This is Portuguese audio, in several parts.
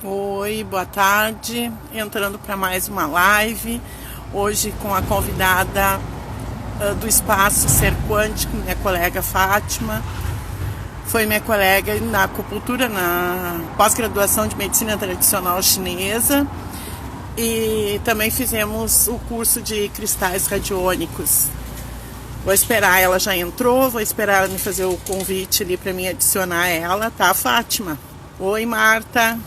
Oi, boa tarde. Entrando para mais uma live. Hoje com a convidada do Espaço Ser Quântico, minha colega Fátima. Foi minha colega na acupuntura, na pós-graduação de medicina tradicional chinesa. E também fizemos o curso de cristais radiônicos. Vou esperar, ela já entrou, vou esperar ela me fazer o convite ali para mim adicionar ela, tá, Fátima? Oi, Marta.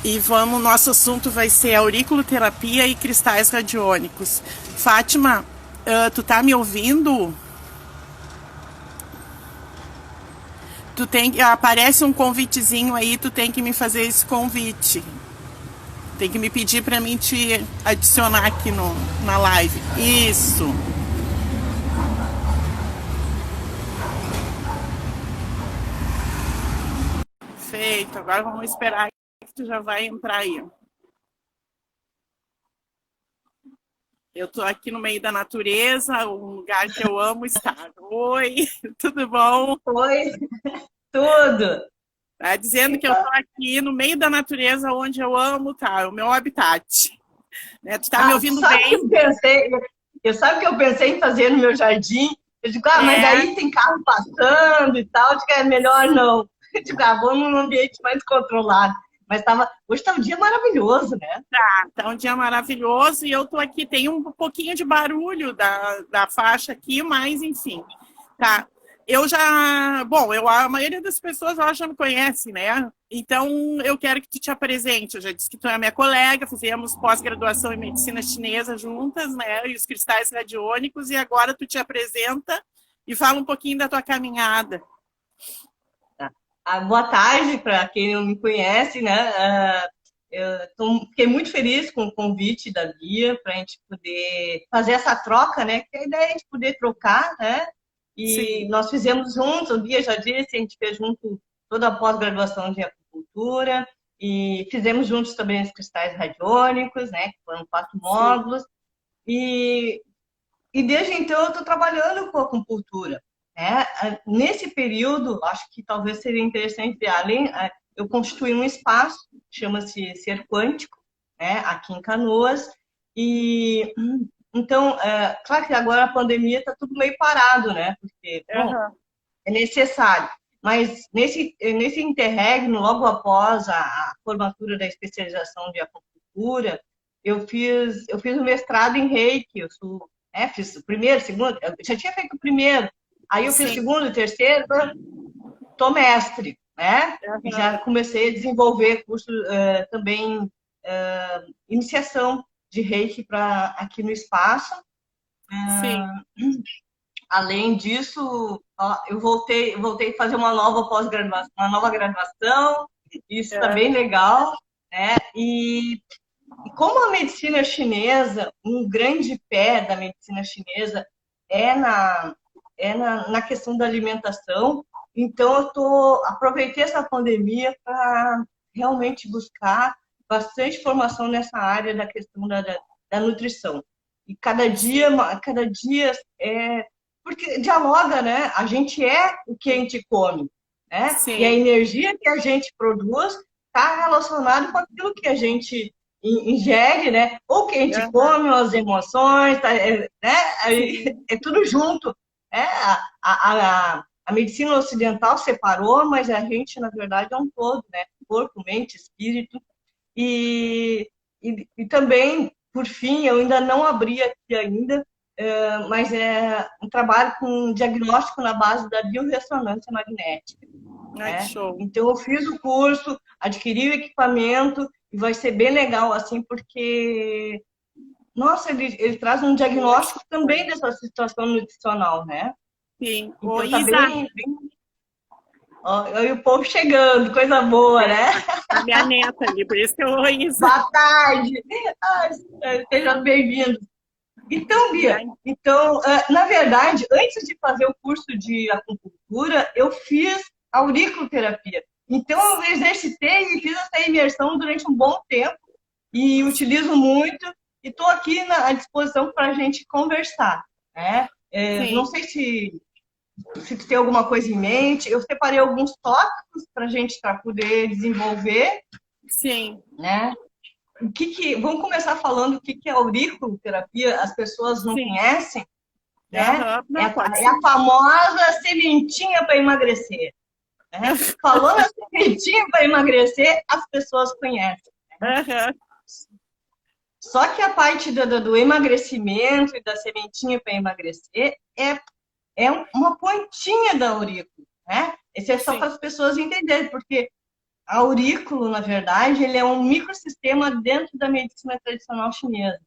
E nosso assunto vai ser auriculoterapia e cristais radiônicos. Fátima, tu tá me ouvindo? Aparece um convitezinho aí, tu tem que me fazer esse convite. Tem que me pedir para mim te adicionar aqui na live. Isso. Feito. Agora vamos esperar que tu já vai entrar aí. Eu tô aqui no meio da natureza, um lugar que eu amo estar. Oi, tudo bom? Oi, tudo. Tá dizendo que eu tô aqui no meio da natureza, onde eu amo, tá? O meu habitat. Né? Tu tá me ouvindo sabe que bem? sabe que eu pensei em fazer no meu jardim? Eu digo, mas aí tem carro passando e tal, eu digo, é melhor não. Eu digo, vou num ambiente mais controlado. Mas hoje tá um dia maravilhoso, né? Tá um dia maravilhoso e eu tô aqui, tem um pouquinho de barulho da faixa aqui, mas enfim, tá. A maioria das pessoas já me conhece, né? Então eu quero que tu te apresente. Eu já disse que tu é minha colega, fizemos pós-graduação em medicina chinesa juntas, né? E os cristais radiônicos, e agora tu te apresenta e fala um pouquinho da tua caminhada. Boa tarde para quem não me conhece, né? Fiquei muito feliz com o convite da Bia para a gente poder fazer essa troca, né? Que a ideia é a gente poder trocar, né? E Sim. nós fizemos juntos, o Bia já disse, a gente fez junto toda a pós-graduação de acupuntura e fizemos juntos também os cristais radiônicos, né? Que foram 4 módulos. E desde então eu estou trabalhando com acupuntura. Nesse período, acho que talvez seria interessante ver, eu constituí um espaço, chama-se Ser Quântico, né, aqui em Canoas, e então, claro que agora a pandemia está tudo meio parado, né, porque, bom, é necessário, mas nesse interregno, logo após a formatura da especialização de acupuntura, eu fiz o mestrado em Reiki, fiz o primeiro, segundo, eu já tinha feito o primeiro, aí eu fiz o segundo, terceiro, tô mestre, né? E já comecei a desenvolver curso também, iniciação de Reiki aqui no espaço. Além disso, eu voltei a fazer uma nova pós-graduação, uma nova graduação, isso está bem legal, né? E como a medicina chinesa, um grande pé da medicina chinesa é na questão da alimentação, então aproveitei essa pandemia para realmente buscar bastante formação nessa área da questão da nutrição. E cada dia porque dialoga, né? A gente é o que a gente come, né? E a energia que a gente produz está relacionada com aquilo que a gente ingere, né? Ou que a gente come, ou as emoções, né? É tudo junto. A medicina ocidental separou, mas a gente, na verdade, é um todo, né? Corpo, mente, espírito. E também, por fim, eu ainda não abri aqui ainda, mas é um trabalho com diagnóstico na base da biorressonância magnética. Né? Então, eu fiz o curso, adquiri o equipamento, e vai ser bem legal, assim, porque, nossa, ele traz um diagnóstico também dessa situação nutricional, né? Sim. Então, tá bem... Olha o povo chegando, coisa boa, né? A minha neta ali, por isso que eu oi, Isa. Boa tarde! Sejam bem-vindos. Então, Bia, na verdade, antes de fazer o curso de acupuntura, eu fiz auriculoterapia. Então, eu exercitei e fiz essa imersão durante um bom tempo e utilizo muito e estou aqui à disposição para a gente conversar. Né? Não sei se se tu tem alguma coisa em mente. Eu separei alguns tópicos para a gente poder desenvolver, Sim. né? Vamos começar falando o que é auriculoterapia, as pessoas não Sim. conhecem, né? Uhum. É, Não, pode é ser. a famosa sementinha para emagrecer, né? Falando a sementinha para emagrecer, as pessoas conhecem. Uhum. Só que a parte do emagrecimento e da sementinha para emagrecer é uma pontinha da aurícula, né? Esse é só Sim. para as pessoas entenderem, porque a aurículo, na verdade, ele é um microsistema dentro da medicina tradicional chinesa.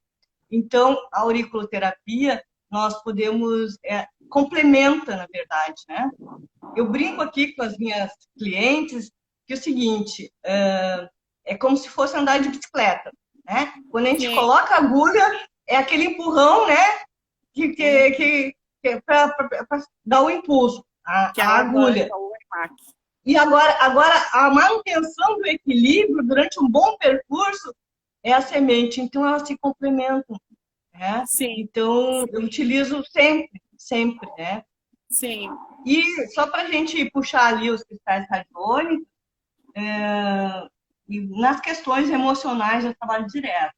Então, a auriculoterapia, nós podemos, complementa, na verdade, né? Eu brinco aqui com as minhas clientes que é o seguinte, é como se fosse andar de bicicleta, né? Quando a gente Sim. coloca a agulha, é aquele empurrão, né? Que é para dar o impulso, Que a agulha. alavanca o EMAC. E agora, a manutenção do equilíbrio durante um bom percurso é a semente. Então, elas se complementam, né? Sim. Então, eu utilizo sempre, sempre, né? Sim. E só para a gente puxar ali os cristais radiônicos, e nas questões emocionais eu trabalho direto.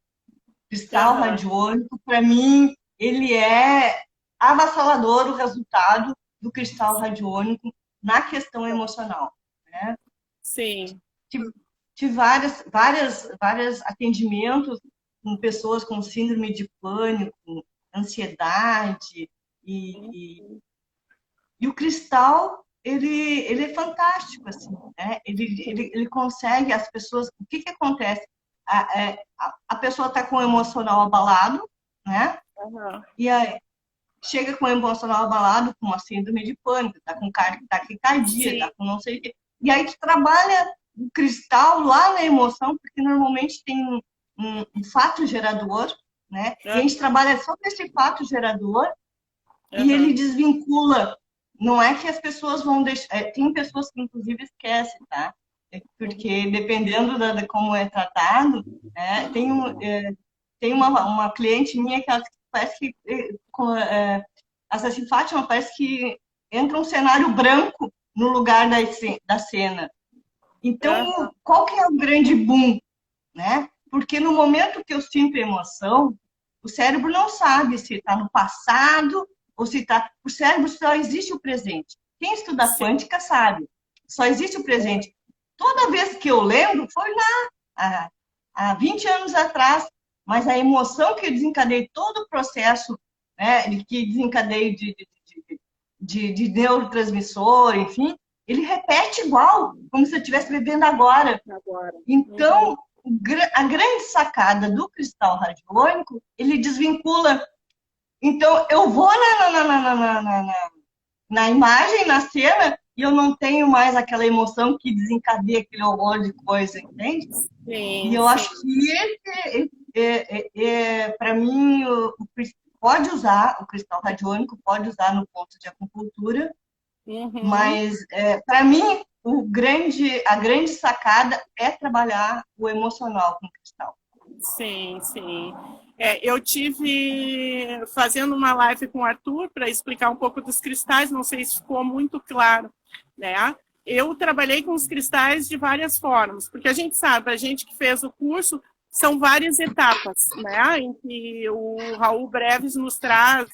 Cristal Uhum. radiônico, para mim, ele é avassalador o resultado do cristal radiônico na questão emocional, né? Sim. Tive vários atendimentos com pessoas com síndrome de pânico, ansiedade, e o cristal, ele é fantástico, assim, né? Ele consegue, as pessoas... O que acontece? A pessoa está com o emocional abalado, né? Uhum. E aí chega com o emocional abalado, com a síndrome de pânico, está com taquicardia, está com não sei o quê. E aí tu trabalha o cristal lá na emoção, porque normalmente tem um fato gerador, né? E a gente trabalha só com esse fato gerador e ele desvincula. Não é que as pessoas vão deixar... tem pessoas que, inclusive, esquecem, tá? Porque, dependendo de como é tratado, tem uma cliente minha que ela parece que... essa Fátima parece que entra um cenário branco no lugar da cena. Então, qual que é o grande boom, né? Porque no momento que eu sinto emoção, o cérebro não sabe se está no passado ou se está... O cérebro só existe o presente. Quem estuda quântica sabe. Só existe o presente. Toda vez que eu lembro, foi lá, há 20 anos atrás, mas a emoção que eu desencadeei todo o processo, né, que desencadeei de neurotransmissor, enfim, ele repete igual, como se eu estivesse vivendo agora. Então, a grande sacada do cristal radiônico, ele desvincula. Então, eu vou na imagem, na cena, e eu não tenho mais aquela emoção que desencadeia aquele horror de coisa, entende? Sim, e eu acho que para mim, pode usar o cristal radiônico, pode usar no ponto de acupuntura, mas, para mim, a grande sacada é trabalhar o emocional com o cristal. Sim, sim. Eu tive fazendo uma live com o Arthur para explicar um pouco dos cristais, não sei se ficou muito claro, né? Eu trabalhei com os cristais de várias formas, porque a gente sabe, a gente que fez o curso, são várias etapas, né? Em que o Raul Breves nos traz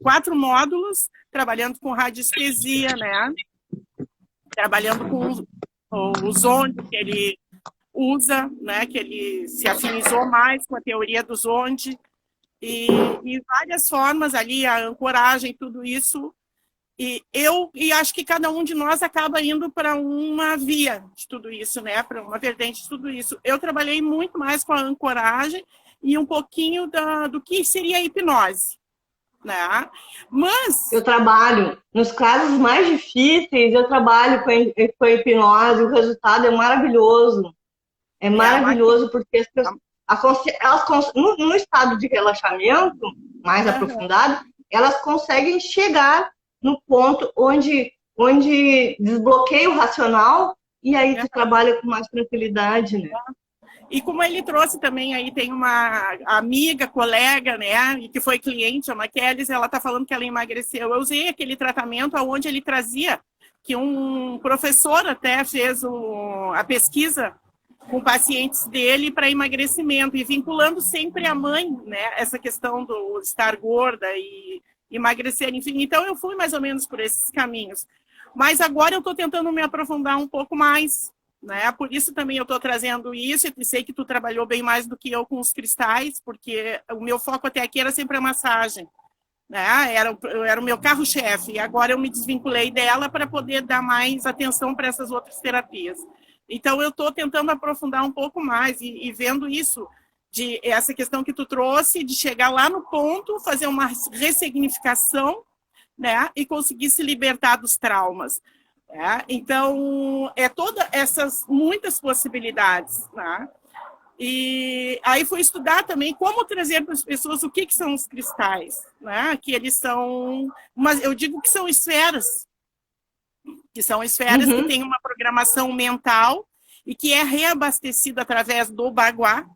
4 módulos, trabalhando com radiestesia, né? Trabalhando com o zonde que ele usa, né, que ele se afinizou mais com a teoria do zonde, e várias formas ali, a ancoragem, tudo isso. E acho que cada um de nós acaba indo para uma via de tudo isso, né, para uma vertente de tudo isso. Eu trabalhei muito mais com a ancoragem e um pouquinho do que seria a hipnose. Né? Mas eu trabalho nos casos mais difíceis, eu trabalho com a hipnose, o resultado é maravilhoso. É maravilhoso porque as pessoas, no estado de relaxamento mais aprofundado, elas conseguem chegar no ponto onde desbloqueia o racional e aí tu trabalha com mais tranquilidade, né? E como ele trouxe também, aí tem uma amiga, colega, né, e que foi cliente, a Maqueles, ela está falando que ela emagreceu. Eu usei aquele tratamento onde ele trazia, que um professor até fez a pesquisa com pacientes dele para emagrecimento, e vinculando sempre a mãe, né, essa questão do estar gorda e emagrecer, enfim. Então eu fui mais ou menos por esses caminhos. Mas agora eu estou tentando me aprofundar um pouco mais, né? Por isso também eu estou trazendo isso, e sei que tu trabalhou bem mais do que eu com os cristais, porque o meu foco até aqui era sempre a massagem, né? Era o meu carro-chefe, e agora eu me desvinculei dela para poder dar mais atenção para essas outras terapias. Então eu estou tentando aprofundar um pouco mais e vendo isso, de essa questão que tu trouxe, de chegar lá no ponto, fazer uma ressignificação, né, e conseguir se libertar dos traumas. Né? Então, todas essas muitas possibilidades. Né? E aí fui estudar também como trazer para as pessoas o que são os cristais. Né? Que eles são, eu digo que são esferas, que têm uma programação mental e que é reabastecida através do baguá,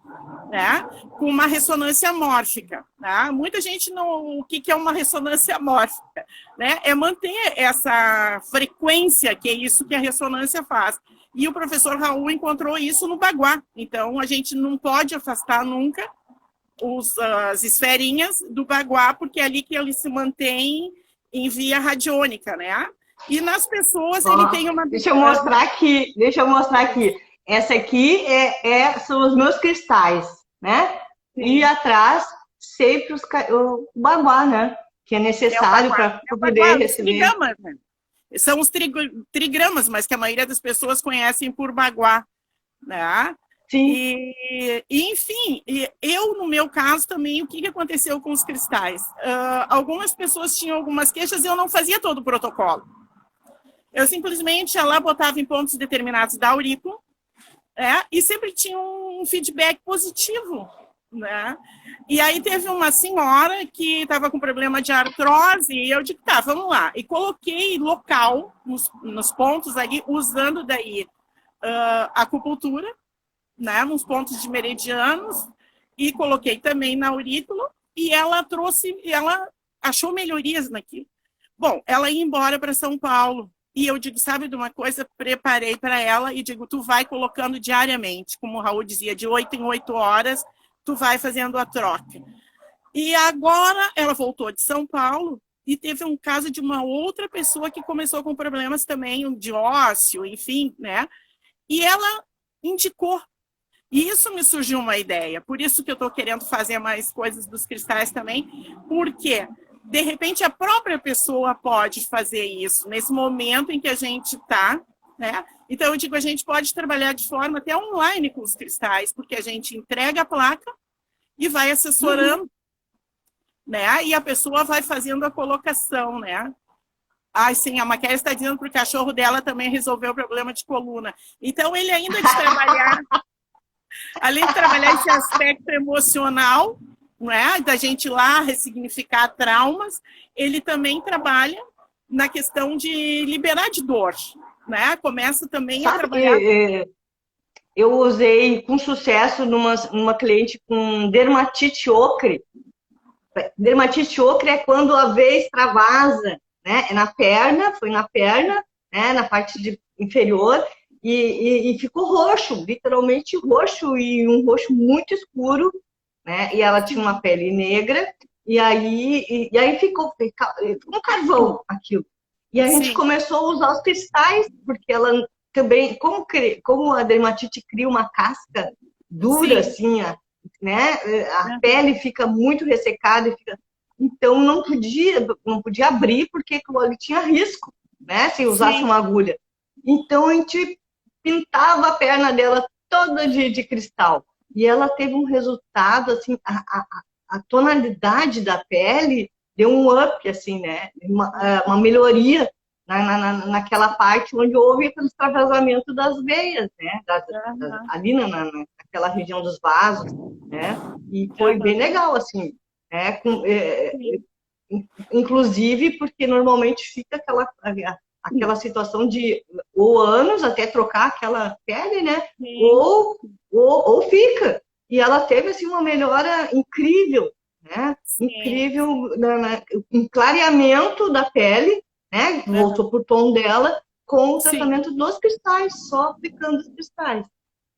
né, com uma ressonância mórfica. Né? Muita gente não... O que é uma ressonância mórfica? Né? É manter essa frequência, que é isso que a ressonância faz. E o professor Raul encontrou isso no baguá. Então, a gente não pode afastar nunca as esferinhas do baguá, porque é ali que ele se mantém em via radiônica, né? E nas pessoas ele tem uma... Deixa eu mostrar aqui. Essa aqui são os meus cristais, né? Sim. E atrás, sempre o baguá, né? Que é necessário para poder receber. Trigramas, né? São os trigramas, mas que a maioria das pessoas conhecem por baguá, né? Sim. Enfim, eu, no meu caso também, o que aconteceu com os cristais? Algumas pessoas tinham algumas queixas e eu não fazia todo o protocolo. Eu simplesmente ia lá, botava em pontos determinados da aurícula, e sempre tinha um feedback positivo. Né? E aí teve uma senhora que estava com problema de artrose, e eu digo, tá, vamos lá. E coloquei local nos pontos ali, usando daí acupuntura, né, nos pontos de meridianos, e coloquei também na aurícula, e ela achou melhorias naquilo. Bom, ela ia embora para São Paulo, e eu digo, sabe de uma coisa? Preparei para ela e digo, tu vai colocando diariamente, como o Raul dizia, de 8 em 8 horas, tu vai fazendo a troca. E agora ela voltou de São Paulo e teve um caso de uma outra pessoa que começou com problemas também de ósseo, enfim, né? E ela indicou. E isso me surgiu uma ideia. Por isso que eu estou querendo fazer mais coisas dos cristais também, porque de repente a própria pessoa pode fazer isso nesse momento em que a gente está, né? Então eu digo, a gente pode trabalhar de forma até online com os cristais, porque a gente entrega a placa e vai assessorando, né? E a pessoa vai fazendo a colocação, né? Ah, sim, a Maquia está dizendo para o cachorro dela também resolver o problema de coluna. Então ele ainda de trabalhar, além de trabalhar esse aspecto emocional, não é? Da gente ir lá ressignificar traumas, ele também trabalha na questão de liberar de dor, né? Começa também a trabalhar... Eu usei com sucesso numa cliente com dermatite ocre. Dermatite ocre é quando a veia extravasa, né? É na perna, foi na perna, né? Na parte inferior, e ficou roxo, literalmente roxo, e um roxo muito escuro, né? E ela tinha uma pele negra, e aí ficou um carvão aquilo. E a gente começou a usar os cristais, porque ela também, como a dermatite cria uma casca dura, assim, né? A pele fica muito ressecada, então não podia abrir, porque ali tinha risco, né? Se usasse uma agulha. Então a gente pintava a perna dela toda de cristal. E ela teve um resultado, assim, a tonalidade da pele deu um up, assim, né? Uma melhoria naquela parte onde houve aquele extravasamento das veias, né? Ali naquela região dos vasos, né? E foi bem legal, assim, né? Inclusive porque normalmente fica aquela situação de ou anos até trocar aquela pele, né? Ou ou fica. E ela teve assim uma melhora incrível, né? Sim. Incrível em clareamento da pele, né? Aham. Voltou pro tom dela com o Sim, tratamento dos cristais, só aplicando os cristais.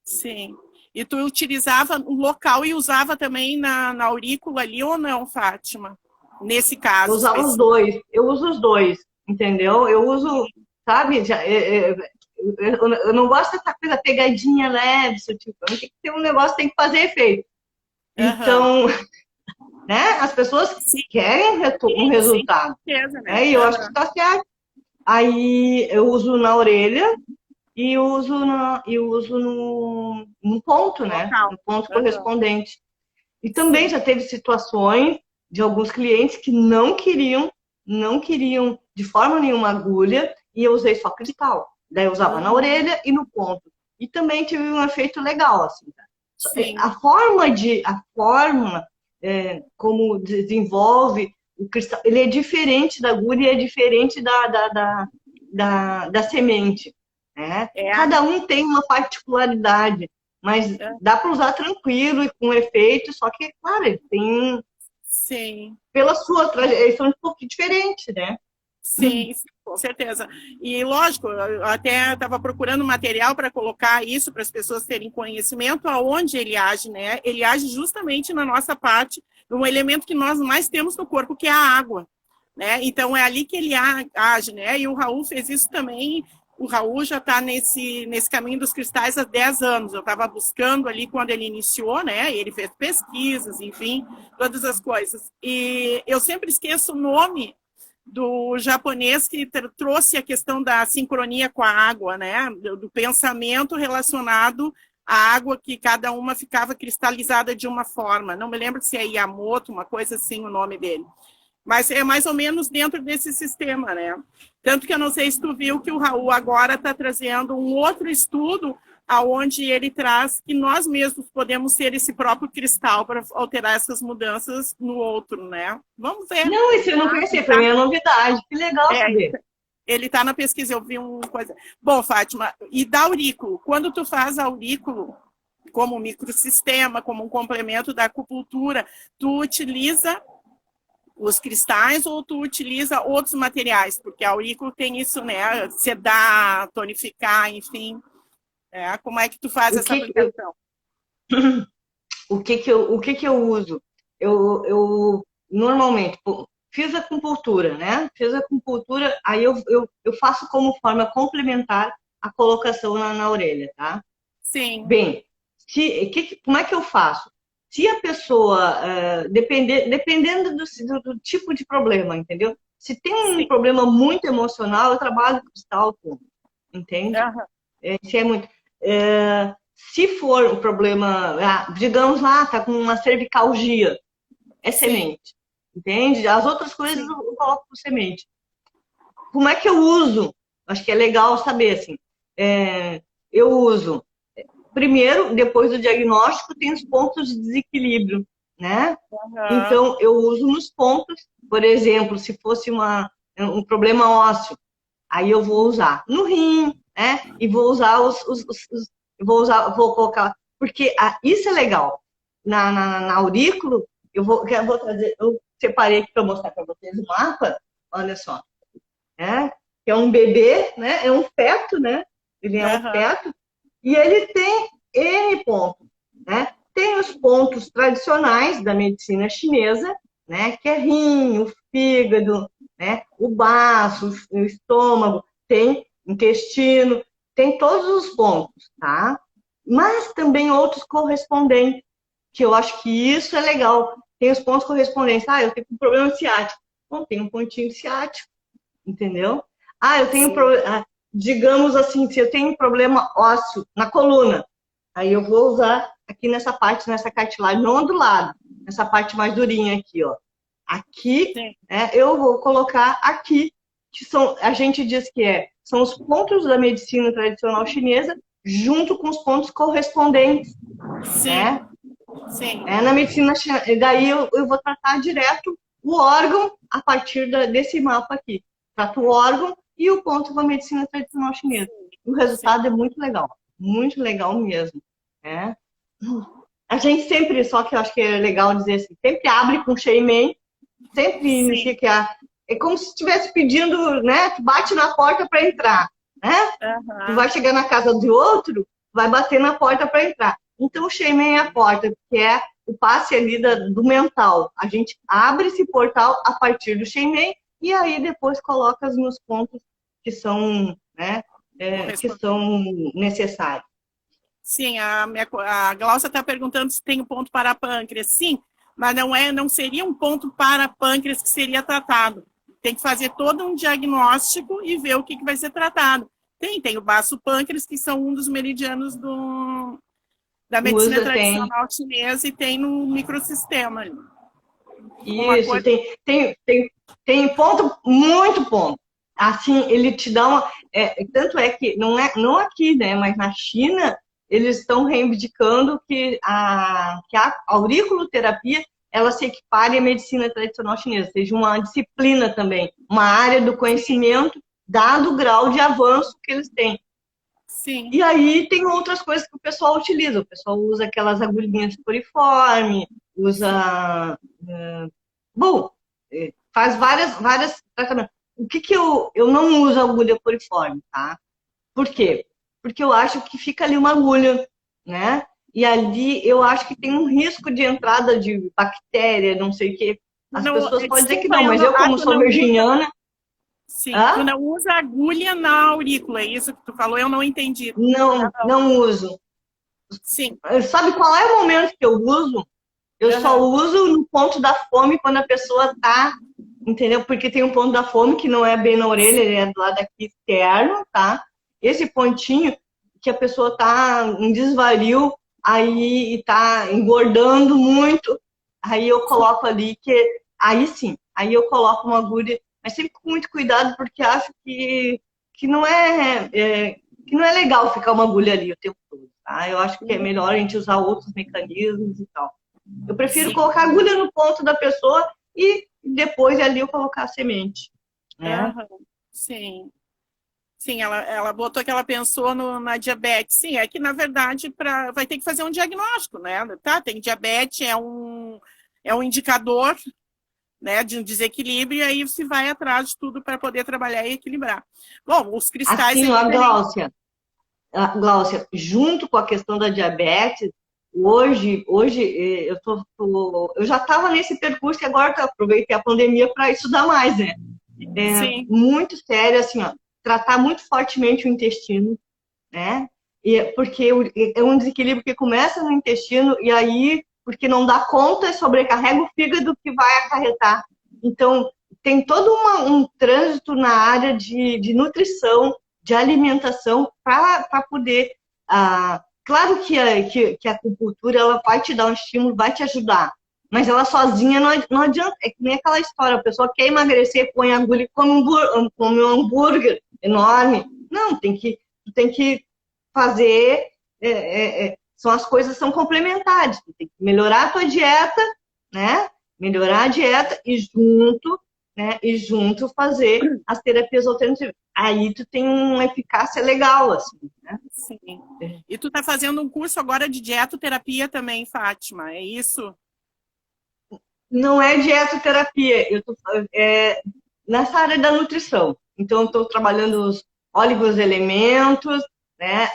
sim. E tu utilizava o local e usava também na aurícula ali ou não, Fátima? Nesse Eu caso usava os específico. dois, eu uso os dois, entendeu? Eu uso, sabe, eu não gosto dessa coisa pegadinha leve, sutil. Tem que ter um negócio, tem que fazer efeito. Aham. Então, né, as pessoas Sim, querem um sim, sim, resultado, com certeza, né? né? E eu acho que Aham. está certo. Aí eu uso na orelha e uso no ponto, né? Local. No ponto Aham. correspondente. E também Sim. já teve situações de alguns clientes que não queriam de forma nenhuma agulha e eu usei só cristal. Daí eu usava na Uhum. orelha e no ponto. E também tive um efeito legal, assim. Tá? Sim. A forma como desenvolve o cristal, ele é diferente da agulha e é diferente da semente. Né? É. Cada um tem uma particularidade, mas É. dá para usar tranquilo e com efeito, só que, claro, ele tem, Sim. pela sua trajetória, eles são um pouquinho diferentes, né? Sim, sim, com certeza. E lógico, eu até estava procurando material para colocar isso para as pessoas terem conhecimento aonde ele age, né? Ele age justamente na nossa parte, um elemento que nós mais temos no corpo, que é a água, né? Então é ali que ele age, né? E o Raul fez isso também. O Raul já está nesse caminho dos cristais há 10 anos. Eu estava buscando ali quando ele iniciou, né? Ele fez pesquisas, enfim, todas as coisas. E eu sempre esqueço o nome do japonês que trouxe a questão da sincronia com a água, né? Do pensamento relacionado à água, que cada uma ficava cristalizada de uma forma. Não me lembro se é Yamoto, uma coisa assim, o nome dele. Mas é mais ou menos dentro desse sistema, né? Tanto que eu não sei se tu viu que o Raul agora está trazendo um outro estudo aonde ele traz que nós mesmos podemos ser esse próprio cristal para alterar essas mudanças no outro, né? Vamos ver. Não, Ele esse eu não está conhecia, para mim é novidade. Que legal é, saber. ele tá na pesquisa, eu vi uma coisa. Bom, Fátima, e da aurículo? Quando tu faz aurículo como um microsistema, como um complemento da acupuntura, tu utiliza os cristais ou tu utiliza outros materiais? Porque a aurículo tem isso, né? Sedar, tonificar, enfim. Como é que tu faz O essa que, eu, aplicação? o que que eu uso? Eu normalmente fiz acupuntura, né? Fiz acupuntura, aí eu faço como forma complementar a colocação na orelha, tá? Sim, Bem, como é que eu faço? Se a pessoa, dependendo do tipo de problema, entendeu? Se tem um sim. problema muito emocional, eu trabalho com cristal, entende? Aham, Se é muito. Se for um problema, digamos lá, tá com uma cervicalgia, é sim, semente, entende? As outras coisas sim, eu coloco por semente. Como é que eu uso? Acho que é legal saber, assim. Eu uso primeiro, depois do diagnóstico, tem os pontos de desequilíbrio, né? aham, Então, eu uso nos pontos, por exemplo, se fosse um problema ósseo, aí eu vou usar no rim, né? E vou usar vou colocar, porque isso é legal. Na aurículo, eu vou trazer, eu separei aqui para mostrar para vocês o mapa, olha só, né? Que é um bebê, né? É um feto, né? Ele é um aham, feto, e ele tem N pontos, né? Tem os pontos tradicionais da medicina chinesa, né? Que é rim, o fígado, né? O baço, o estômago, tem intestino, tem todos os pontos, tá? Mas também outros correspondentes, que eu acho que isso é legal. Tem os pontos correspondentes. Eu tenho um problema ciático. Bom, tem um pontinho ciático, entendeu? Eu tenho sim, problema, digamos assim, se eu tenho um problema ósseo na coluna, aí eu vou usar aqui nessa parte, nessa cartilagem, não do lado, nessa parte mais durinha aqui, ó. Aqui, sim, eu vou colocar aqui, que a gente diz que são os pontos da medicina tradicional chinesa, junto com os pontos correspondentes, sim, né? sim. Na medicina chinesa, daí eu vou tratar direto o órgão a partir desse mapa aqui. Trato o órgão e o ponto com a medicina tradicional chinesa. O Sim. resultado é muito legal mesmo. Né? A gente sempre, só que eu acho que é legal dizer assim, sempre abre com Sheimen, sempre inicia Sim. que é como se estivesse pedindo, né? Tu bate na porta para entrar, né? Tu vai Aham. chegar na casa de outro, vai bater na porta para entrar. Então, o Sheimen é a porta, que é o passe ali do mental. A gente abre esse portal a partir do Sheimen e aí depois coloca nos pontos que são, né, que Correspondente. são necessários. Sim, a Glaucia está perguntando se tem um ponto para pâncreas. Sim, mas não seria um ponto para pâncreas que seria tratado. Tem que fazer todo um diagnóstico e ver o que vai ser tratado. Tem o baço pâncreas, que são um dos meridianos da medicina Usa, tem. tradicional chinesa, e tem no microsistema. Uma Isso, coisa. tem ponto, muito ponto. Assim, ele te dá uma. Tanto é que, não aqui, né, mas na China, eles estão reivindicando que a auriculoterapia ela se equipare à medicina tradicional chinesa, seja uma disciplina também, uma área do conhecimento, dado o grau de avanço que eles têm. Sim. E aí tem outras coisas que o pessoal utiliza. O pessoal usa aquelas agulhinhas poriforme, Sim. usa. Bom, faz várias tratamentos. O que eu não uso agulha poriforme, tá? Por quê? Porque eu acho que fica ali uma agulha, né? E ali eu acho que tem um risco de entrada de bactéria, não sei o quê. As Não, pessoas podem dizer que desculpa, não, mas eu, como tu sou não usa. virginiana, Sim, tu ah, não usa agulha na aurícula, é isso que tu falou, eu não entendi. não, não uso. Sim. Sabe qual é o momento que eu uso? Eu só Aham. uso no ponto da fome quando a pessoa tá, entendeu? Porque tem um ponto da fome que não é bem na orelha, ele é do lado aqui externo, tá? Esse pontinho que a pessoa tá em desvario, aí e tá engordando muito, aí eu coloco ali que aí sim, aí eu coloco uma agulha, mas sempre com muito cuidado porque acho que não que não é legal ficar uma agulha ali o tempo todo, tá? Eu acho que é melhor a gente usar outros mecanismos e tal. Eu prefiro Sim. colocar a agulha no ponto da pessoa e depois ali eu colocar a semente, né? Aham. Sim. Sim, ela botou que ela pensou na diabetes. Sim, é que na verdade vai ter que fazer um diagnóstico, né? Tá, tem diabetes, é um indicador, né, de um desequilíbrio, e aí se vai atrás de tudo para poder trabalhar e equilibrar. Bom, os cristais, Assim, eles ó, também. Glaucia, junto com a questão da diabetes, hoje eu já estava nesse percurso e agora eu aproveitei a pandemia para estudar mais, né? Sim, Muito sério, assim, ó, tratar muito fortemente o intestino, né? Porque é um desequilíbrio que começa no intestino e aí, porque não dá conta, sobrecarrega o fígado que vai acarretar. Então, tem todo um trânsito na área de nutrição, de alimentação, para poder. Claro que a acupuntura ela vai te dar um estímulo, vai te ajudar, mas ela sozinha não adianta. É que nem aquela história: a pessoa quer emagrecer, põe agulha e come um hambúrguer enorme. Não, tem que fazer, são as coisas são complementares. Tu tem que melhorar a tua dieta, né? Melhorar a dieta e junto fazer as terapias alternativas. Aí tu tem uma eficácia legal, assim, né? sim. E tu tá fazendo um curso agora de dietoterapia também, Fátima, é isso? Não é dietoterapia, eu tô nessa área da nutrição. Então, estou trabalhando os óleos elementos, né?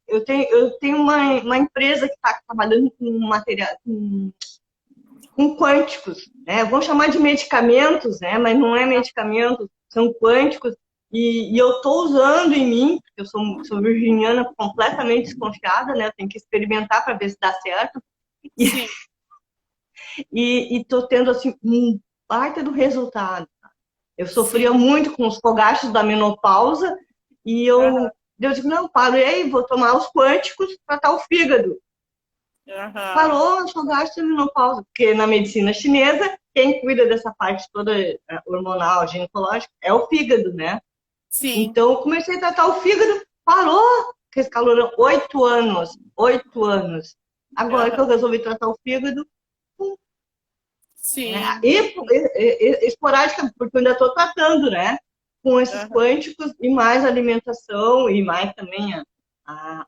Eu tenho uma empresa que está trabalhando com material, com quânticos, né? Vamos chamar de medicamentos, né? Mas não é medicamento, são quânticos. E eu estou usando em mim, porque eu sou virginiana completamente desconfiada, né? Eu tenho que experimentar para ver se dá certo. E Sim. estou tendo assim um baita do resultado. Eu sofria Sim. muito com os fogachos da menopausa e Aham. eu digo, não, parei, vou tomar os quânticos para tratar o fígado. Aham. Parou os fogachos da menopausa, porque na medicina chinesa, quem cuida dessa parte toda hormonal, ginecológica, é o fígado, né? Sim. Então, eu comecei a tratar o fígado, parou, que esse calor, 8 anos, 8 anos. Agora que Aham. eu resolvi tratar o fígado, né? Sim. E esporádica, porque eu ainda estou tratando, né? Com esses Aham. quânticos e mais alimentação e mais também a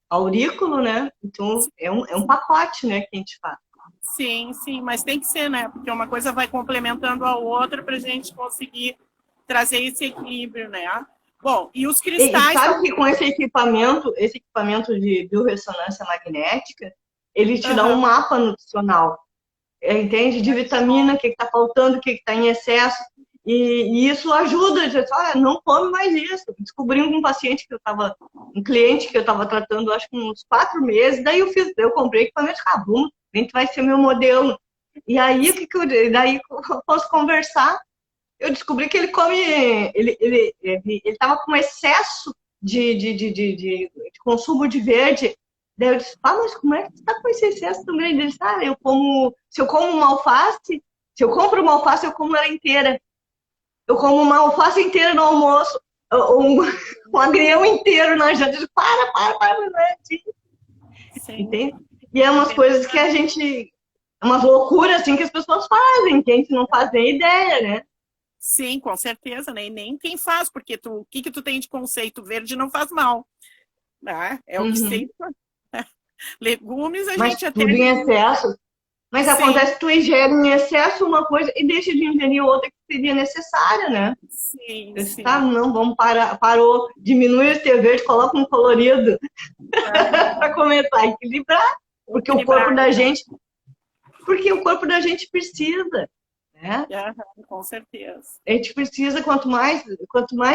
aurículo, né? Então, é um pacote, né, que a gente faz. Sim, sim, mas tem que ser, né? Porque uma coisa vai complementando a outra para a gente conseguir trazer esse equilíbrio, né? Bom, e os E cristais sabe são... que com esse equipamento de biorressonância magnética, ele te dá um Aham. mapa nutricional, entende? De vitamina, o que está faltando, o que está em excesso. E isso ajuda, a dizer, olha, não come mais isso. Descobri um paciente que um cliente que eu estava tratando, acho que uns 4 meses, daí eu comprei equipamento, a gente vai ser meu modelo. E aí, daí eu posso conversar, eu descobri que ele come, ele estava com excesso de consumo de verde. Daí eu disse, mas como é que você está com esse excesso também? Ele disse, se eu como uma alface, se eu compro uma alface, eu como ela inteira. Eu como uma alface inteira no almoço, um agrião inteiro na janta. Eu disse, para, não é assim. Sim, Entende? E é umas coisas que a gente, umas loucuras assim que as pessoas fazem, que a gente não faz nem ideia, né? sim, com certeza, né? E nem quem faz, porque o que que tu tem de conceito? Verde não faz mal, né? É o que Uhum. sempre... Legumes a Mas gente até... tudo em excesso. Mas Sim, acontece que tu ingere em excesso uma coisa e deixa de ingerir outra que seria necessária, né? sim, Eu disse, tá, sim. não, vamos parar, parou, diminui esse teu verde, coloca um colorido Aham. para começar a equilibrar, porque o corpo Equilibrar, da então. gente, porque o corpo da gente precisa, né? Aham, com certeza. A gente precisa, quanto mais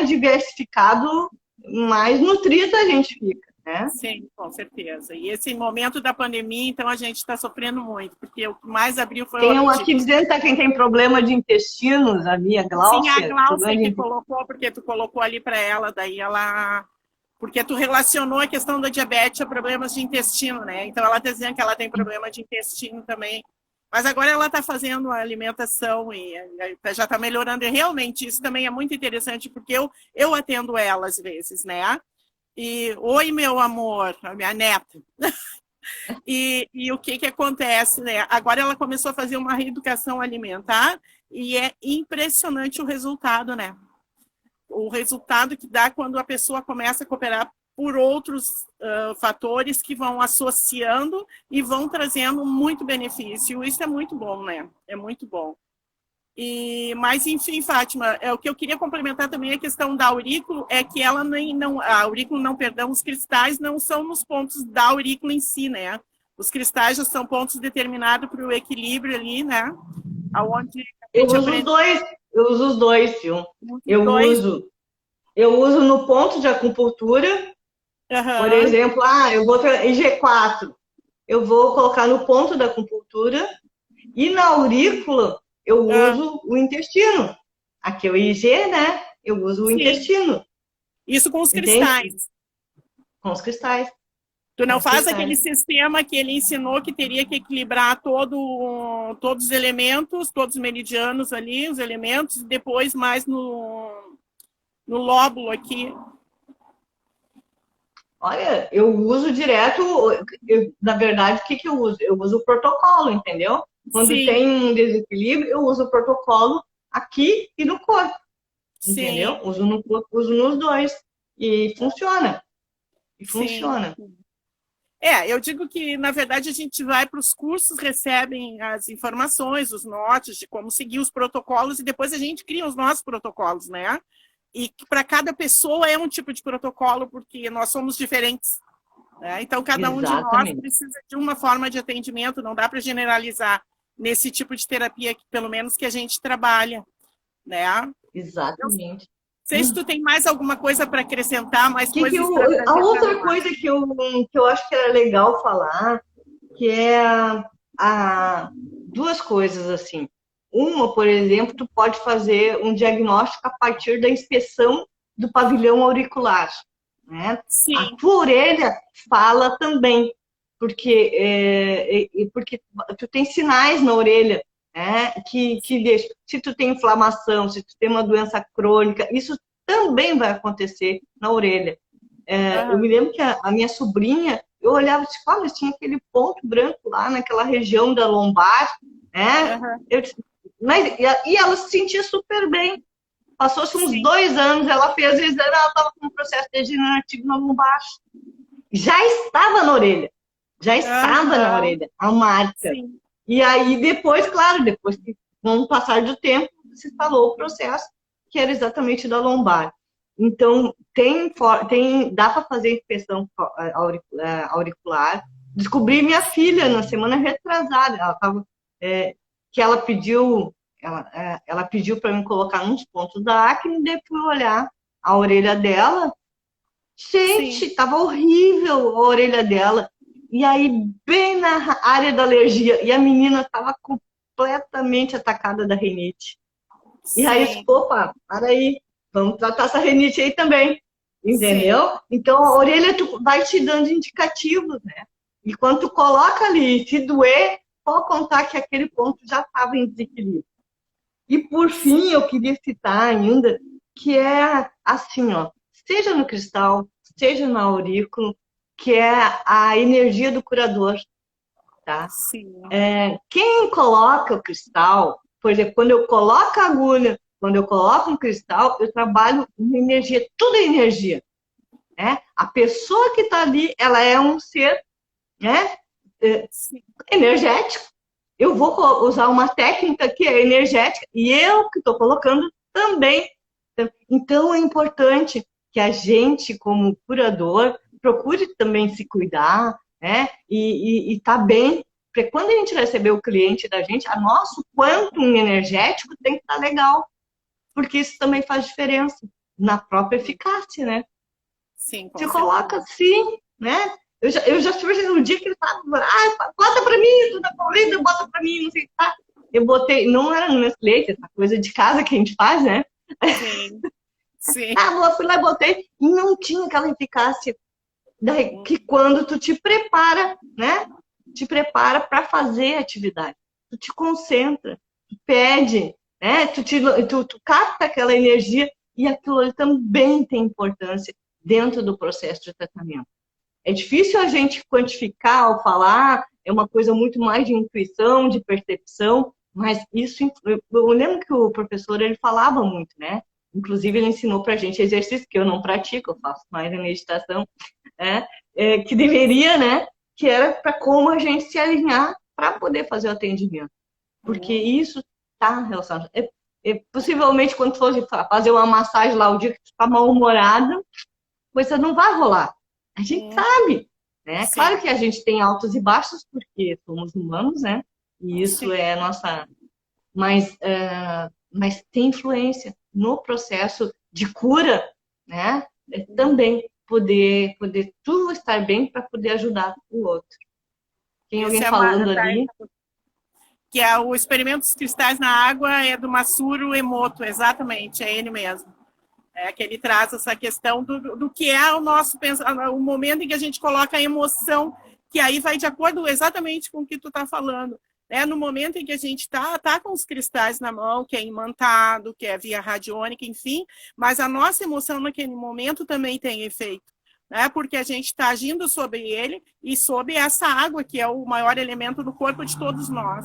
diversificado, mais nutrida a gente fica, né? Sim, com certeza. E esse momento da pandemia, então, a gente está sofrendo muito, porque o que mais abriu foi o Tem um apetite. aqui dizendo que quem tem problema de intestinos, a minha Sim, a Gláucia, Glaucia problema que de colocou, porque tu colocou ali para ela, daí ela... Porque tu relacionou a questão da diabetes a problemas de intestino, né? Então, ela está dizendo que ela tem problema de intestino também. Mas agora ela está fazendo a alimentação e já está melhorando. E realmente, isso também é muito interessante, porque eu atendo ela às vezes, né? E, oi, meu amor, a minha neta. E o que que acontece, né? Agora ela começou a fazer uma reeducação alimentar e é impressionante o resultado, né? O resultado que dá quando a pessoa começa a cooperar por outros fatores que vão associando e vão trazendo muito benefício. Isso é muito bom, né? É muito bom. Mas, enfim, Fátima, o que eu queria complementar também a questão da aurículo é que ela nem não, a aurículo não, perdão, os cristais não são nos pontos da aurícula em si, né? Os cristais já são pontos determinados para o equilíbrio ali, né? Aonde a Eu gente uso os aprende dois, eu uso os dois, viu? os Eu dois. uso, eu uso no ponto de acupuntura, por Aham, exemplo, eu vou em G4, eu vou colocar no ponto da acupuntura e na aurícula eu ah, uso o intestino. Aqui é o IG, né? Eu uso o sim. intestino, Isso com os entende? cristais. Com os cristais, Tu com não os faz aquele cristais. sistema que ele ensinou que teria que equilibrar todos os elementos, todos os meridianos ali, os elementos, e depois mais no lóbulo aqui. Olha, eu uso direto, na verdade, o que que eu uso? Eu uso o protocolo, entendeu? Quando Sim, tem um desequilíbrio, eu uso o protocolo aqui e no corpo, sim, entendeu? Uso no corpo, uso nos dois. E funciona. E sim. funciona. Eu digo que, na verdade, a gente vai para os cursos, recebem as informações, os notes de como seguir os protocolos e depois a gente cria os nossos protocolos, né? E para cada pessoa é um tipo de protocolo, porque nós somos diferentes. Né? Então, cada um de nós Exatamente. precisa de uma forma de atendimento, não dá para generalizar nesse tipo de terapia, que, pelo menos que a gente trabalha. Né? Não Exatamente. sei se tu tem mais alguma coisa para acrescentar, mais Que coisas para a trazer para outra nós. coisa que eu acho que era legal falar, que é duas coisas assim. Uma, por exemplo, tu pode fazer um diagnóstico a partir da inspeção do pavilhão auricular, né? A Sim, tua orelha fala também, porque tu tem sinais na orelha, né? Que deixa. Se tu tem inflamação, se tu tem uma doença crônica, isso também vai acontecer na orelha. Eu uhum, me lembro que a minha sobrinha, eu olhava e disse, olha, tinha aquele ponto branco lá naquela região da lombar, né? uhum, Eu disse, e ela se sentia super bem. Passou-se uns sim, 2 anos, ela fez o exame, ela estava com um processo degenerativo na lombar. já estava na orelha. Já estava na orelha, a marca. Sim. E aí depois, claro, depois que com o passar do tempo, se falou o processo, que era exatamente da lombar. Então, dá para fazer inspeção auricular. Descobri minha filha na semana retrasada, que ela pediu para me colocar uns pontos da acne, daí fui olhar a orelha dela. Gente, estava horrível a orelha dela. E aí, bem na área da alergia, e a menina estava completamente atacada da rinite. Sim. E aí, opa, para aí, vamos tratar essa rinite aí também, entendeu? Sim. Então, a orelha vai te dando indicativos, né? E quando tu coloca ali, se doer, pode contar que aquele ponto já estava em desequilíbrio. E, por fim, eu queria citar ainda que é assim, ó, seja no cristal, seja no aurículo, que é a energia do curador, tá? Sim. Quem coloca o cristal, por exemplo, quando eu coloco a agulha, quando eu coloco um cristal, eu trabalho com energia, tudo é energia, né? A pessoa que está ali, ela é um ser, né? Energético. Eu vou usar uma técnica que é energética e eu que estou colocando também. Então, é importante que a gente, como curador, procure também se cuidar, né? E tá bem, porque quando a gente receber o cliente da gente, a nosso quantum energético tem que estar legal, porque isso também faz diferença na própria eficácia, né? Sim, você coloca assim, né? Eu já tive um dia que ele tava, bota pra mim, Dona Paulina, bota pra mim, não sei o que tá. Eu botei, não era no meus clientes, essa coisa de casa que a gente faz, né? Sim. Sim. Eu fui lá e botei, e não tinha aquela eficácia que quando tu te prepara, né? Te prepara para fazer a atividade. Tu te concentra, tu pede, né? Tu capta aquela energia e aquilo ali também tem importância dentro do processo de tratamento. É difícil a gente quantificar ou falar, é uma coisa muito mais de intuição, de percepção, mas isso, eu lembro que o professor, ele falava muito, né? Inclusive, ele ensinou para a gente exercício que eu não pratico, eu faço mais a meditação, né? Que deveria, né? Que era para como a gente se alinhar para poder fazer o atendimento. Porque isso está relacionado. Possivelmente, quando for fazer uma massagem lá, o dia que tu está mal-humorado, coisa não vai rolar. A gente sabe, né? Sim. Claro que a gente tem altos e baixos, porque somos humanos, né? E isso Sim. é a nossa... Mas tem influência no processo de cura, né? Também poder tu estar bem para poder ajudar o outro. Tem alguém falando ali? Que é o experimento dos cristais na água, é do Masaru Emoto, exatamente, é ele mesmo. Que ele traz essa questão do que é o nosso pensamento, o momento em que a gente coloca a emoção, que aí vai de acordo exatamente com o que tu está falando. No momento em que a gente está com os cristais na mão, que é imantado, que é via radiônica, enfim, mas a nossa emoção naquele momento também tem efeito, porque a gente está agindo sobre ele e sobre essa água, que é o maior elemento do corpo de todos nós.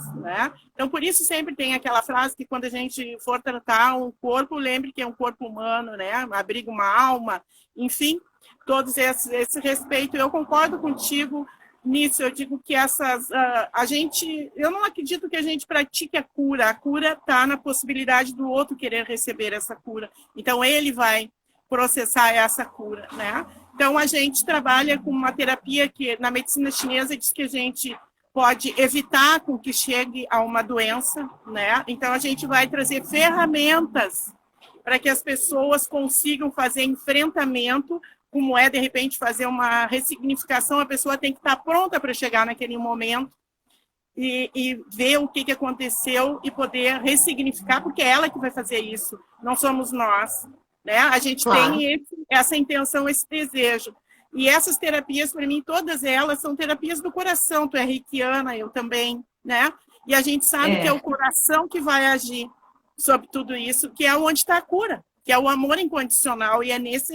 Então, por isso sempre tem aquela frase que quando a gente for tratar um corpo, lembre que é um corpo humano, abriga uma alma, enfim, todos esse respeito. Eu concordo contigo nisso, eu digo que eu não acredito que a gente pratique a cura está na possibilidade do outro querer receber essa cura, então ele vai processar essa cura, Então, a gente trabalha com uma terapia que, na medicina chinesa, diz que a gente pode evitar com que chegue a uma doença, Então, a gente vai trazer ferramentas para que as pessoas consigam fazer enfrentamento, como de repente, fazer uma ressignificação. A pessoa tem que estar pronta para chegar naquele momento e ver o que aconteceu e poder ressignificar, porque é ela que vai fazer isso, não somos nós. A gente tem essa intenção, esse desejo. E essas terapias, para mim, todas elas são terapias do coração. Tu é reikiana, eu também, E a gente sabe que é o coração que vai agir sobre tudo isso, que é onde está a cura, que é o amor incondicional. E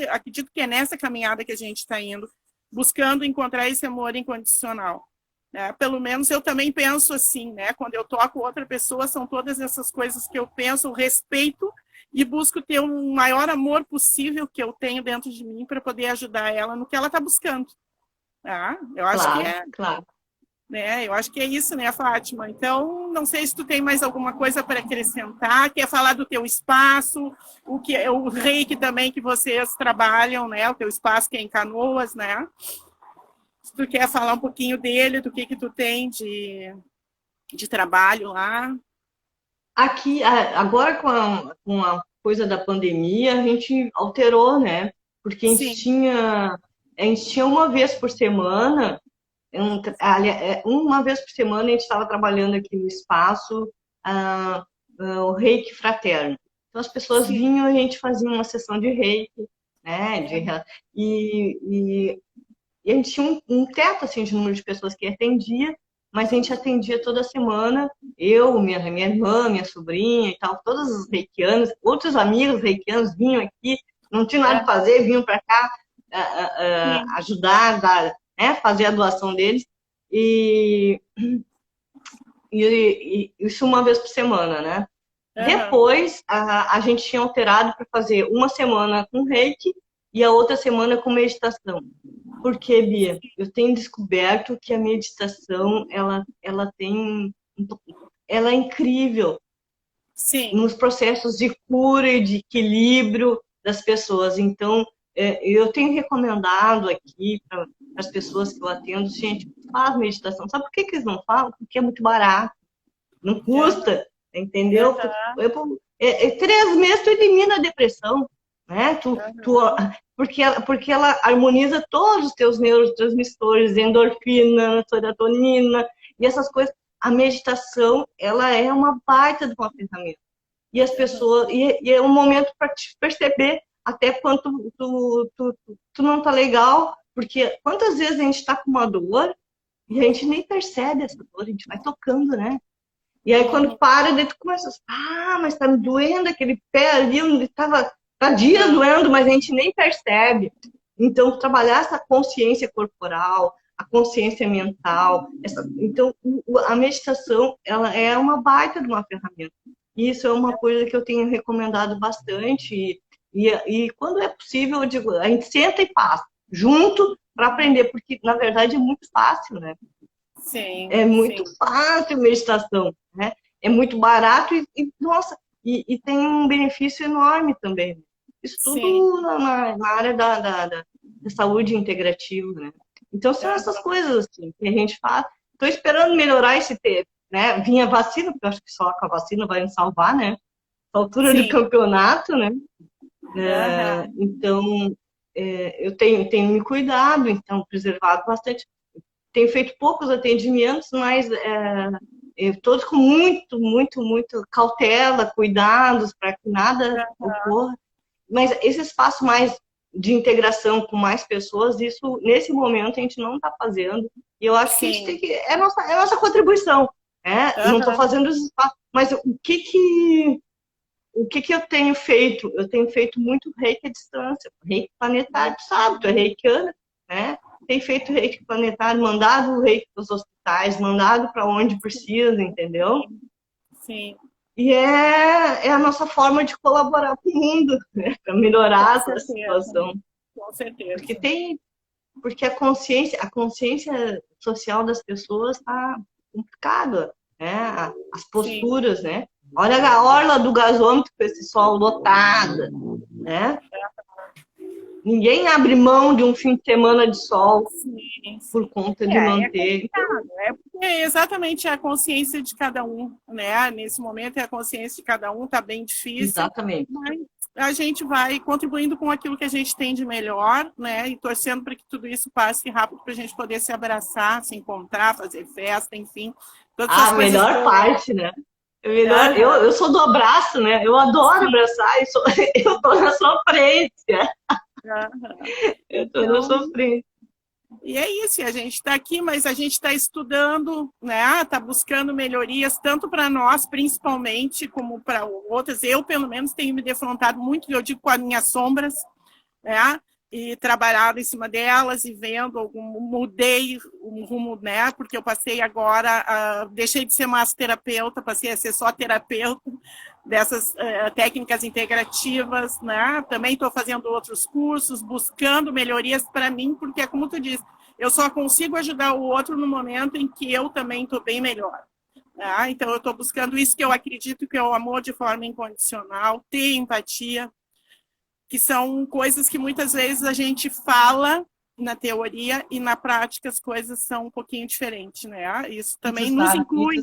acredito que é nessa caminhada que a gente está indo, buscando encontrar esse amor incondicional. Pelo menos eu também penso assim, Quando eu toco outra pessoa, são todas essas coisas que eu penso, o respeito, e busco ter um maior amor possível que eu tenho dentro de mim para poder ajudar ela no que ela está buscando. Ah, eu acho que Claro, é, claro. né? Eu acho que é isso, né, Fátima? Então, não sei se tu tem mais alguma coisa para acrescentar, quer falar do teu espaço, o que o reiki também que vocês trabalham, né? O teu espaço que é em Canoas, né? Se tu quer falar um pouquinho dele, do que tu tem de trabalho lá. Aqui, agora com a coisa da pandemia, a gente alterou, né? Porque Sim, a gente tinha uma vez por semana, uma vez por semana a gente estava trabalhando aqui no espaço, o Reiki fraterno. Então as pessoas sim. vinham e a gente fazia uma sessão de Reiki, né? E, e, e a gente tinha um teto assim, de número de pessoas que atendia, mas a gente atendia toda semana, eu, minha irmã, minha sobrinha e tal, todos os reikianos, outros amigos reikianos vinham aqui, não tinham nada É, para fazer, vinham para cá sim. ajudar, né, fazer a doação deles. E, e isso uma vez por semana, né? Aham. Depois, a gente tinha alterado para fazer uma semana com reiki e a outra semana com meditação. Por quê, Bia? Eu tenho descoberto que a meditação, ela é incrível Sim. nos processos de cura e de equilíbrio das pessoas. Então, eu tenho recomendado aqui para as pessoas que eu atendo, gente, faz meditação. Sabe por que que eles não falam? Porque é muito barato, não Aham. custa, entendeu? Aham. 3 meses tu elimina a depressão, né? Porque ela harmoniza todos os teus neurotransmissores, endorfina, serotonina e essas coisas. A meditação, ela é uma baita de uma ferramenta. E as pessoas, e é um momento para te perceber até quanto tu não tá legal, porque quantas vezes a gente está com uma dor e a gente nem percebe essa dor, a gente vai tocando, né? E aí, quando Uhum. para, daí tu começa, mas tá me doendo aquele pé ali, onde tava, tá dias doendo, mas a gente nem percebe. Então, trabalhar essa consciência corporal, a consciência mental, então, a meditação, ela é uma baita de uma ferramenta. E isso é uma coisa que eu tenho recomendado bastante. E quando é possível, eu digo, a gente senta e passa, junto, para aprender, porque, na verdade, é muito fácil, né? Sim, É muito sim. fácil meditação, né? É muito barato nossa, e tem um benefício enorme também. Isso Sim. tudo na área da saúde integrativa, né? Então, são essas Aham. coisas assim, que a gente faz. Estou esperando melhorar esse tempo, né? Vinha vacina, porque eu acho que só com a vacina vai nos salvar, né? A altura do Sim. campeonato, né? Aham. Então, eu tenho me cuidado, então, preservado bastante. Tenho feito poucos atendimentos, mas todos com muito, muito, muito cautela, cuidados para que nada ocorra. Mas esse espaço mais de integração com mais pessoas, isso nesse momento a gente não está fazendo. E eu acho que a gente tem Sim. que. É nossa contribuição. Né? Não estou Aham. fazendo esse espaço. Mas o que eu tenho feito? Eu tenho feito muito reiki à distância, reiki planetário, sabe? Tu é reikiana, né? Tem feito reiki planetário, mandado o reiki para os hospitais, mandado para onde precisa, entendeu? Sim. E é a nossa forma de colaborar com o mundo, né? Para Com melhorar a certeza. situação. Com Porque certeza. porque a consciência social das pessoas está complicada, né? As Sim. posturas, né? Olha a orla do gasômetro com esse sol lotada, né? Ninguém abre mão de um fim de semana de sol Sim, por sim. conta de É manter. Então, complicado. É porque é exatamente a consciência de cada um, né? Nesse momento é a consciência de cada um, tá bem difícil, exatamente. mas a gente vai contribuindo com aquilo que a gente tem de melhor, né? E torcendo para que tudo isso passe rápido para a gente poder se abraçar, se encontrar, fazer festa, enfim, todas essas A coisas melhor boas. parte, né? Melhor, eu, Aham, eu sou do abraço, né? Eu adoro sim, abraçar, eu tô na sofrência. aham. Eu tô na Então, sofrência. e é isso, a gente está aqui, mas a gente está estudando, né? Está buscando melhorias, tanto para nós, principalmente, como para outras. Eu, pelo menos, tenho me defrontado muito, eu digo, com as minhas sombras, né? E trabalhado em cima delas e vendo algum, mudei um rumo, né? Porque eu passei agora, deixei de ser massoterapeuta, passei a ser só terapeuta dessas técnicas integrativas, né? Também estou fazendo outros cursos, buscando melhorias para mim, porque é como tu disse, eu só consigo ajudar o outro no momento em que eu também estou bem melhor. Tá? Então, eu estou buscando isso que eu acredito que é o amor de forma incondicional, ter empatia, que são coisas que muitas vezes a gente fala na teoria e na prática as coisas são um pouquinho diferentes, né? Isso também nos inclui.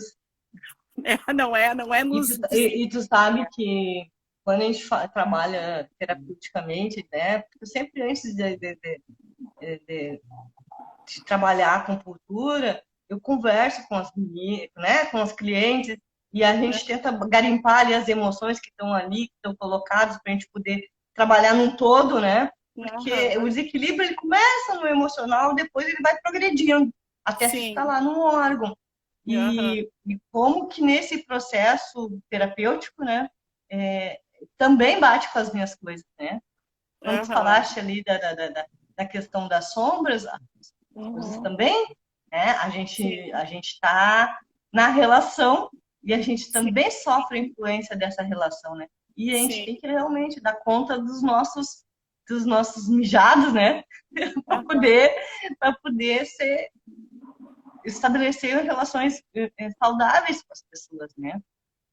Não é nos... Tu sabe que quando a gente trabalha terapeuticamente, né? Porque sempre antes de trabalhar com cultura, eu converso com as meninas, né? Com os clientes, e a gente tenta garimpar ali as emoções que estão ali, que estão colocadas, para a gente poder trabalhar num todo, né? Porque o desequilíbrio ele começa no emocional, depois ele vai progredindo até se instalar no órgão. E como que nesse processo terapêutico, né, também bate com as minhas coisas, né? Quando tu falaste ali da questão das sombras, as coisas também, né? A gente está na relação e a gente também sofre a influência dessa relação, né? E a gente tem que realmente dar conta dos nossos mijados, né? para poder estabelecer relações saudáveis com as pessoas, né?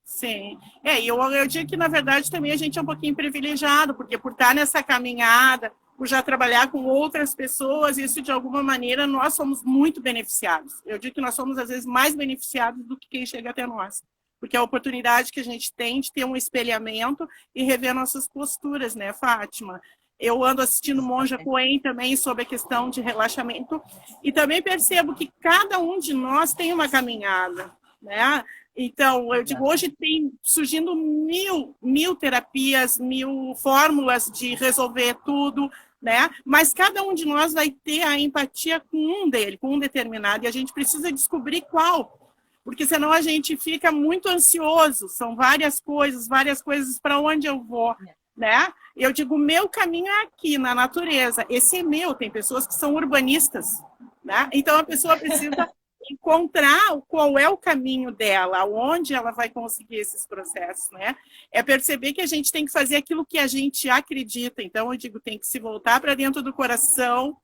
Sim. E eu digo que, na verdade, também a gente é um pouquinho privilegiado, porque por estar nessa caminhada, por já trabalhar com outras pessoas, isso, de alguma maneira, nós somos muito beneficiados. Eu digo que nós somos, às vezes, mais beneficiados do que quem chega até nós. Porque é a oportunidade que a gente tem de ter um espelhamento e rever nossas posturas, né, Fátima? Eu ando assistindo Monja Coen também sobre a questão de relaxamento e também percebo que cada um de nós tem uma caminhada, né? Então, eu digo, hoje tem surgindo mil terapias, 1000 fórmulas de resolver tudo, né? Mas cada um de nós vai ter a empatia com um determinado, e a gente precisa descobrir qual, porque senão a gente fica muito ansioso, são várias coisas para onde eu vou, né? Eu digo, o meu caminho é aqui, na natureza, esse é meu, tem pessoas que são urbanistas, né? Então a pessoa precisa encontrar qual é o caminho dela, onde ela vai conseguir esses processos, né? É perceber que a gente tem que fazer aquilo que a gente acredita. Então, eu digo, tem que se voltar para dentro do coração,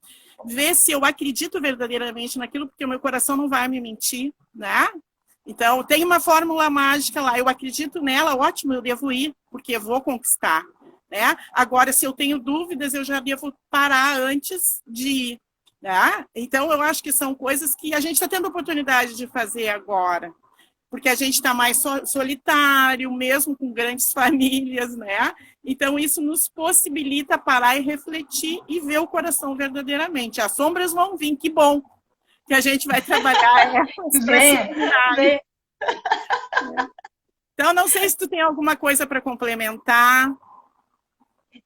ver se eu acredito verdadeiramente naquilo, porque o meu coração não vai me mentir, né? Então, tem uma fórmula mágica lá, eu acredito nela, ótimo, eu devo ir, porque eu vou conquistar, né? Agora, se eu tenho dúvidas, eu já devo parar antes de ir. Né? Então, eu acho que são coisas que a gente está tendo oportunidade de fazer agora, porque a gente está mais solitário, mesmo com grandes famílias, né? Então, isso nos possibilita parar e refletir e ver o coração verdadeiramente. As sombras vão vir, que bom que a gente vai trabalhar. Então, não sei se tu tem alguma coisa para complementar.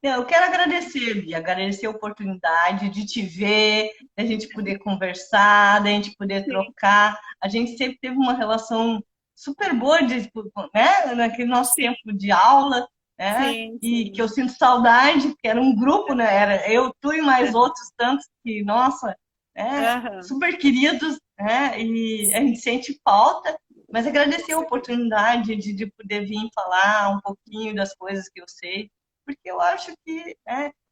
Eu quero agradecer, Bia, agradecer a oportunidade de te ver, da gente poder conversar, da gente poder trocar. A gente sempre teve uma relação super boa, né? Naquele nosso tempo de aula, né? E que eu sinto saudade, porque era um grupo, né? Era eu, tu e mais outros tantos que, nossa, super queridos, né? E a gente sente falta. Mas agradecer a oportunidade de poder vir falar um pouquinho das coisas que eu sei. Porque eu acho que,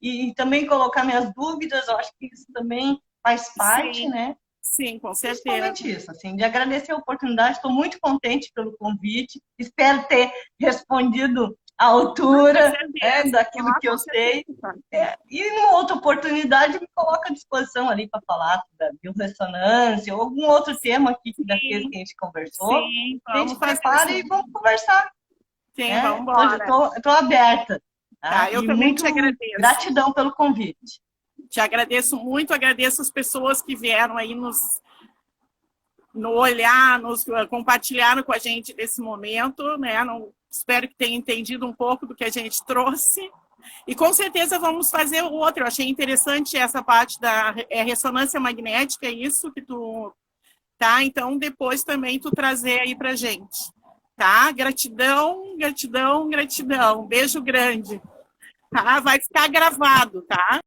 e também colocar minhas dúvidas, eu acho que isso também faz parte, né? Sim, com certeza. Principalmente isso, assim, de agradecer a oportunidade, estou muito contente pelo convite, espero ter respondido à altura daquilo que eu sei. E numa outra oportunidade, me coloco à disposição ali para falar da biorressonância ou algum outro tema aqui daqueles que a gente conversou. Sim, a gente prepara e vamos conversar. Sim, vamos embora. Estou aberta. Tá, eu também te agradeço. Gratidão pelo convite. Te agradeço muito, agradeço as pessoas que vieram aí nos olhar, nos compartilharam com a gente nesse momento, né? Espero que tenha entendido um pouco do que a gente trouxe. E com certeza vamos fazer o outro. Eu achei interessante essa parte da ressonância magnética, é isso que tu... Tá? Então, depois também tu trazer aí pra gente. Tá? Gratidão, gratidão, gratidão. Beijo grande. Tá? Vai ficar gravado, tá?